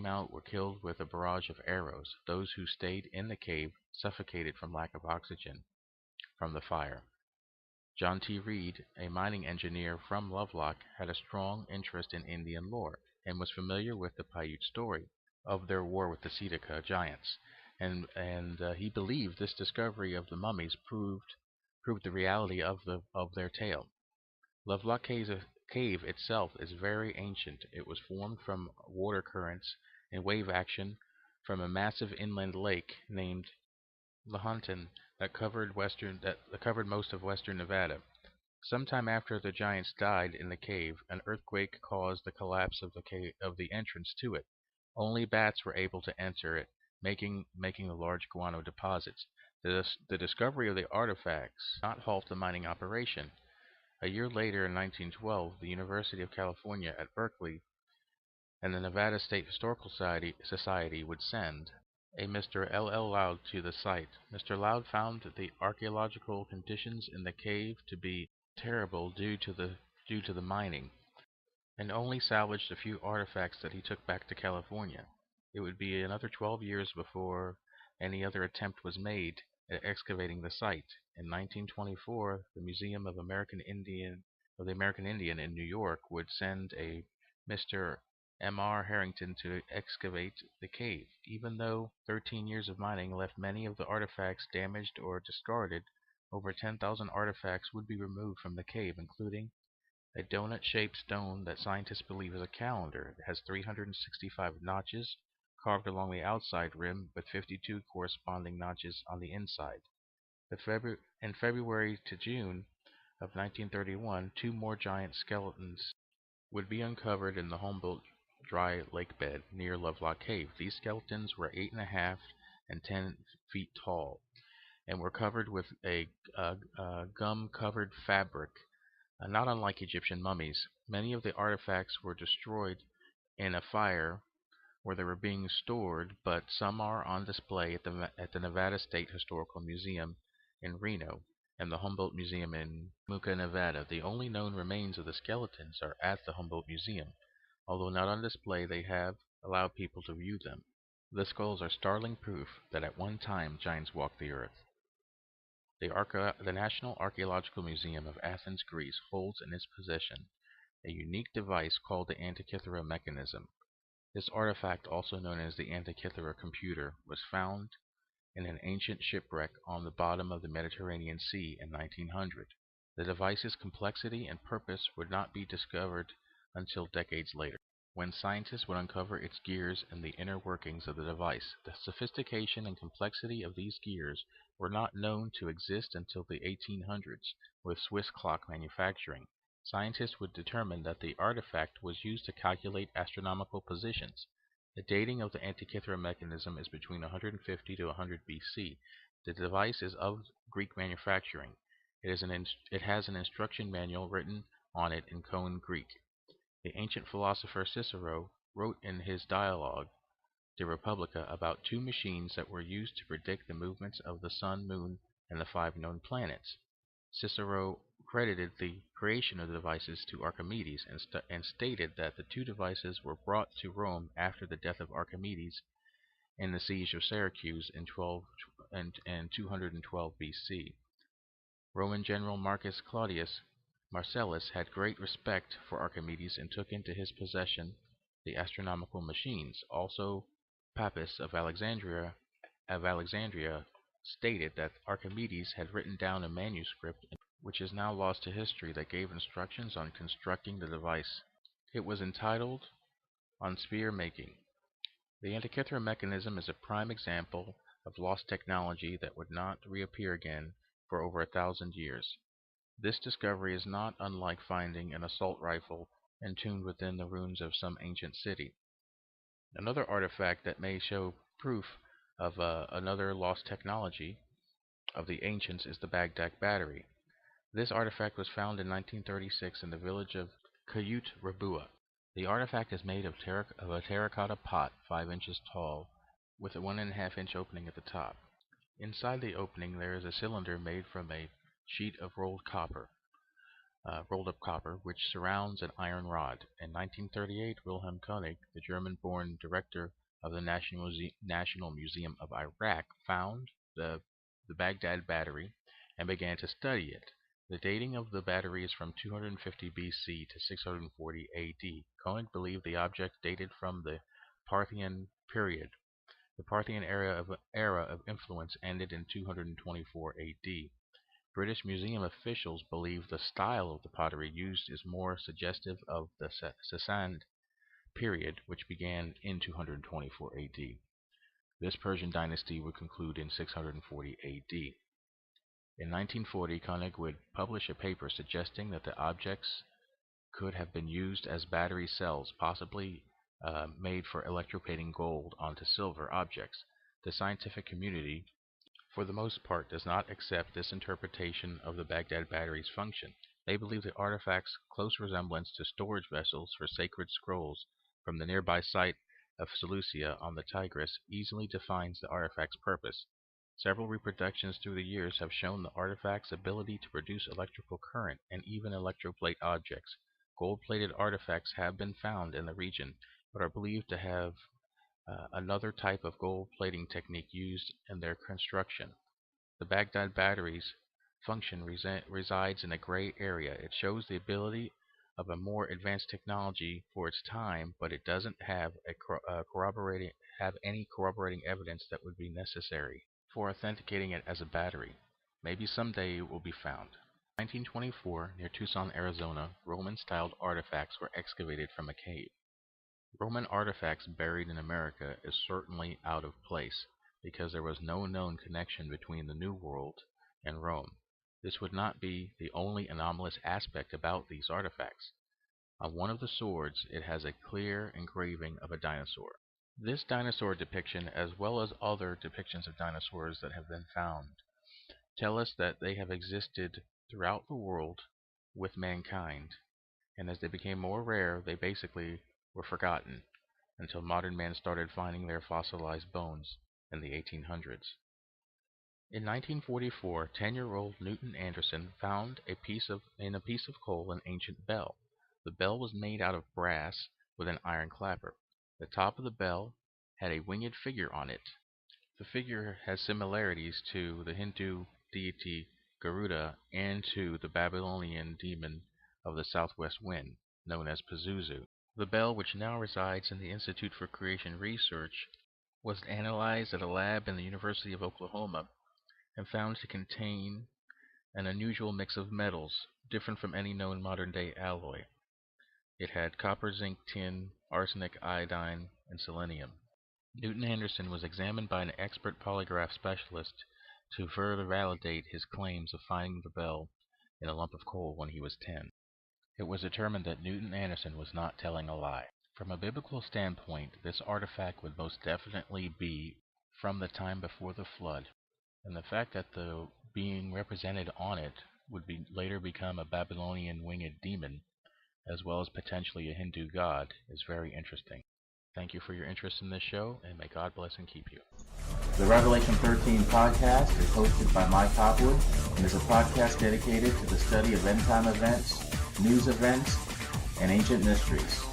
out were killed with a barrage of arrows. Those who stayed in the cave suffocated from lack of oxygen from the fire. John T. Reed, a mining engineer from Lovelock, had a strong interest in Indian lore and was familiar with the Paiute story of their war with the Seneca giants, and he believed this discovery of the mummies proved the reality of their tale. Lovelock Cave itself is very ancient. It was formed from water currents and wave action from a massive inland lake named Lahontan that covered most of western Nevada. Sometime after the giants died in the cave, an earthquake caused the collapse of the entrance to it. Only bats were able to enter it, making the large guano deposits. The discovery of the artifacts did not halt the mining operation. A year later, in 1912, the University of California at Berkeley and the Nevada State Historical Society would send a Mr. L. L. Loud to the site. Mr. Loud found the archaeological conditions in the cave to be terrible due to the mining, and only salvaged a few artifacts that he took back to California. It would be another 12 years before any other attempt was made at excavating the site. In 1924, the Museum of the American Indian in New York would send a Mr. M.R. Harrington to excavate the cave. Even though 13 years of mining left many of the artifacts damaged or discarded, over 10,000 artifacts would be removed from the cave, including a donut-shaped stone that scientists believe is a calendar. It has 365 notches carved along the outside rim, with 52 corresponding notches on the inside. In February to June of 1931, two more giant skeletons would be uncovered in the Humboldt dry lake bed near Lovelock Cave. These skeletons were 8.5 and 10 feet tall and were covered with a gum-covered fabric, not unlike Egyptian mummies. Many of the artifacts were destroyed in a fire where they were being stored, but some are on display at the Nevada State Historical Museum in Reno and the Humboldt Museum in Muca, Nevada. The only known remains of the skeletons are at the Humboldt Museum. Although not on display, they have allowed people to view them. The skulls are startling proof that at one time giants walked the earth. The National Archaeological Museum of Athens, Greece holds in its possession a unique device called the Antikythera mechanism. This artifact, also known as the Antikythera computer, was found in an ancient shipwreck on the bottom of the Mediterranean Sea in 1900. The device's complexity and purpose would not be discovered until decades later, when scientists would uncover its gears and the inner workings of the device. The sophistication and complexity of these gears were not known to exist until the 1800s, with Swiss clock manufacturing. Scientists would determine that the artifact was used to calculate astronomical positions. The dating of the Antikythera mechanism is between 150 to 100 BC. The device is of Greek manufacturing. It has an instruction manual written on it in Koine Greek. The ancient philosopher Cicero wrote in his dialogue De Republica about two machines that were used to predict the movements of the sun, moon, and the five known planets. Cicero credited the creation of the devices to Archimedes and stated that the two devices were brought to Rome after the death of Archimedes in the siege of Syracuse in 212 BC. Roman general Marcus Claudius Marcellus had great respect for Archimedes and took into his possession the astronomical machines. Also, Pappus of Alexandria stated that Archimedes had written down a manuscript which is now lost to history that gave instructions on constructing the device. It was entitled On Sphere Making. The Antikythera mechanism is a prime example of lost technology that would not reappear again for over 1,000 years. This discovery is not unlike finding an assault rifle entombed within the ruins of some ancient city. Another artifact that may show proof of another lost technology of the ancients is the Baghdad Battery. This artifact was found in 1936 in the village of Kuyut Rabua. The artifact is made of a terracotta pot 5 inches tall with a 1.5-inch opening at the top. Inside the opening there is a cylinder made from a sheet of rolled copper. rolled up copper, which surrounds an iron rod. In 1938, Wilhelm Koenig, the German-born director of the National Museum of Iraq, found the Baghdad battery and began to study it. The dating of the battery is from 250 BC to 640 AD. Koenig believed the object dated from the Parthian period. The Parthian era of influence ended in 224 AD. British museum officials believe the style of the pottery used is more suggestive of the Sassanid period, which began in 224 AD. This Persian dynasty would conclude in 640 AD. In 1940, Koenig would publish a paper suggesting that the objects could have been used as battery cells, possibly made for electroplating gold onto silver objects. The scientific community, for the most part, does not accept this interpretation of the Baghdad battery's function. They believe the artifact's close resemblance to storage vessels for sacred scrolls from the nearby site of Seleucia on the Tigris easily defines the artifact's purpose. Several reproductions through the years have shown the artifact's ability to produce electrical current and even electroplate objects. Gold-plated artifacts have been found in the region, but are believed to have another type of gold plating technique used in their construction. The Baghdad battery's function resides in a gray area. It shows the ability of a more advanced technology for its time, but it doesn't have any corroborating evidence that would be necessary for authenticating it as a battery. Maybe someday it will be found. In 1924, near Tucson, Arizona, Roman-styled artifacts were excavated from a cave. Roman artifacts buried in America is certainly out of place, because there was no known connection between the New World and Rome. This would not be the only anomalous aspect about these artifacts. On one of the swords, it has a clear engraving of a dinosaur. This dinosaur depiction, as well as other depictions of dinosaurs that have been found, tell us that they have existed throughout the world with mankind, and as they became more rare, they basically were forgotten until modern man started finding their fossilized bones in the 1800s. In 1944, 10-year-old Newton Anderson found in a piece of coal an ancient bell. The bell was made out of brass with an iron clapper. The top of the bell had a winged figure on it. The figure has similarities to the Hindu deity Garuda and to the Babylonian demon of the southwest wind, known as Pazuzu. The bell, which now resides in the Institute for Creation Research, was analyzed at a lab in the University of Oklahoma and found to contain an unusual mix of metals, different from any known modern-day alloy. It had copper, zinc, tin, arsenic, iodine, and selenium. Newton Anderson was examined by an expert polygraph specialist to further validate his claims of finding the bell in a lump of coal when he was 10. It was determined that Newton Anderson was not telling a lie. From a biblical standpoint, this artifact would most definitely be from the time before the flood, and the fact that the being represented on it would later become a Babylonian winged demon, as well as potentially a Hindu god, is very interesting. Thank you for your interest in this show, and may God bless and keep you. The Revelation 13 podcast is hosted by Mike Hopwood and is a podcast dedicated to the study of end-time events, news events, and ancient mysteries.